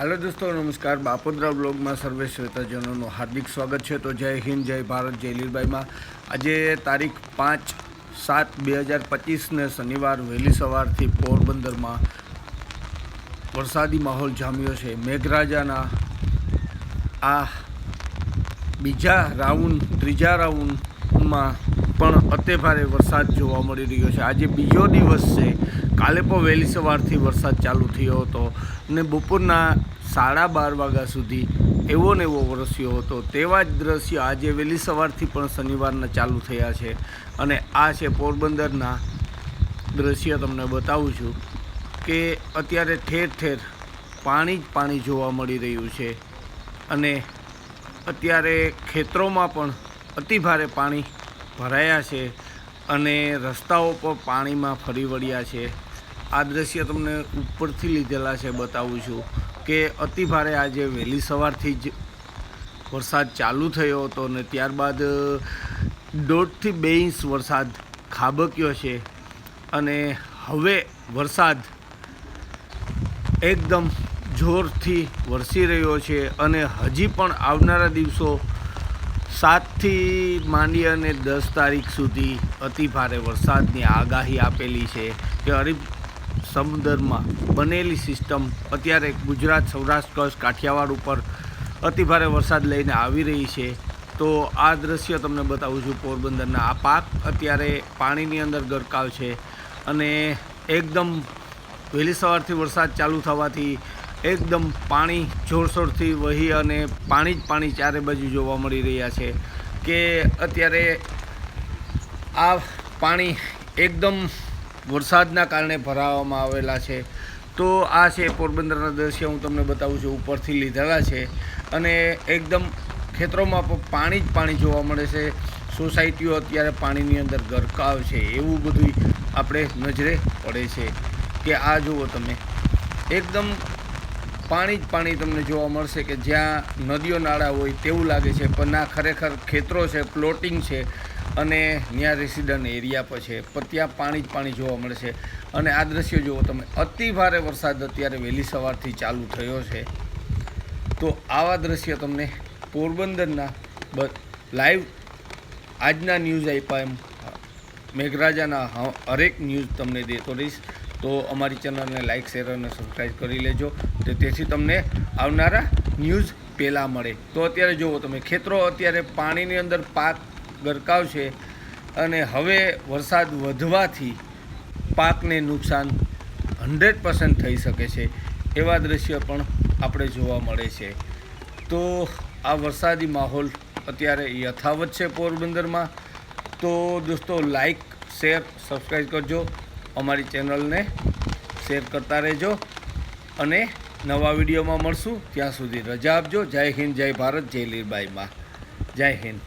Hello दोस्तों, नमस्कार। बापोद्रा blog में सर्वे श्रोताजनों हार्दिक स्वागत है। तो जय हिंद, जय भारत, जय लीरबाई में। आज तारीख 5/7/2025 ने शनिवार वहेली सवारथी पोरबंदर में वरसादी माहौल जाम्यो है। मेघराजाना आ बीजा राउंड त्रीजा राउंड में पण अति भारे वरसाद जोवा मळी रह्यो छे। आज बीजो दिवस है। काले पण वहेली सवारथी वरसाद चालू थयो हतो ने बपोરના 12:30 वाग्या सुधी एवो ने एवो वरस्यो हतो। तेवा ज दृश्य आज वहेली सवारथी पण शनिवारना चालू थया छे अने आ छे पोरबंदरना दृश्य। तमने बतावुं छुं के अत्यारे ठेर ठेर पाणी ज पाणी जोवा मळी रह्युं छे अने अत्यारे खेतरोमां पण अति भारे पाणी भराया छे अने रस्ताओ पर पाणी में फरी वळ्या छे। आ दृश्य तमने उपरथी लीधेला छे। बतावुं छुं के अति भारे आज वहेली सवारथी ज वरसाद चालू थयो हतो ने त्यारबाद 1.5 થી 2 इंच वरसाद खाबक्यो छे अने हवे वरसाद एकदम जोरथी वरसी रह्यो छे अने हजी पण आवनारा दिवसों 7 થી માંડી અને 10 તારીખ સુધી અતિ ભારે વરસાદની આગાહી આપેલી છે કે અરબ સમુદ્રમાં બનેલી સિસ્ટમ અત્યારે ગુજરાત, સૌરાષ્ટ્ર, કચ્છ, કાઠિયાવાડ ઉપર અતિ ભારે વરસાદ લઈને આવી રહી છે। તો આ દ્રશ્ય તમને બતાવું છું પોરબંદરના। આ પાક અત્યારે પાણીની અંદર ગરકાવ છે અને એકદમ વહેલી સવારથી વરસાદ ચાલુ થવાથી एकदम पाणी जोरशोरथी वही अने पाणी ज पाणी चारे बाजू जोवा मळी रह्या छे के अत्यारे आ पाणी एकदम वरसादना कारणे भरावामां आवेला छे। तो आ छे पोरबंदरना दृश्य हूँ तमने बतावुं छुं। उपरथी लीधेला छे अने एकदम खेतरोमां पाणी ज पाणी जोवा मळे छे। सोसायटीओ अत्यारे पाणीनी अंदर गरकाव छे एवुं बधुं आपणे नजरे पड़े छे के आ जुओ तमे एकदम पाणी ज पाणी तमने जोवा मळशे के ज्यां नदीओ नाळा होय तेवुं लागे छे पण ना, खरेखर खेतरो छे, प्लॉटिंग छे अने न्या रेसिडेंट एरिया पर छे पण त्यां पाणी ज पाणी जोवा मळे छे। अने आ दृश्य जुओ तमे अति भारे वरसाद अत्यारे वहेली सवारथी चालू थयो छे। तो आवा दृश्य तमने पोरबंदरना लाइव आजना न्यूज़ आप्या एम मेघराजाना हरेक न्यूज़ तमने देतो रहीश। तो अमारी चैनल ने लाइक, शेर और सब्सक्राइब करी लेजो तो तेथी तमने आवनारा न्यूज़ पहला मळे। तो अत्यारे जोवो तमे खेतरो अत्यारे पाणीनी अंदर पाक गरकाव छे अने हवे वरसाद वधवाथी पाकने नुकसान 100% थई शके छे एवा दृश्य पण आपणे जोवा मळे छे। तो आ वरसादी माहोल अत्यारे यथावत छे पोरबंदरमां। तो दोस्तों लाइक, शेर, सब्सक्राइब करजो। अमारी चैनल ने शेर करता रहेजो अने नवा विडियो में मळशुं। त्यां सुधी रजा आपजो। जय हिंद, जय भारत, जय लीरबाई मां। जय हिंद।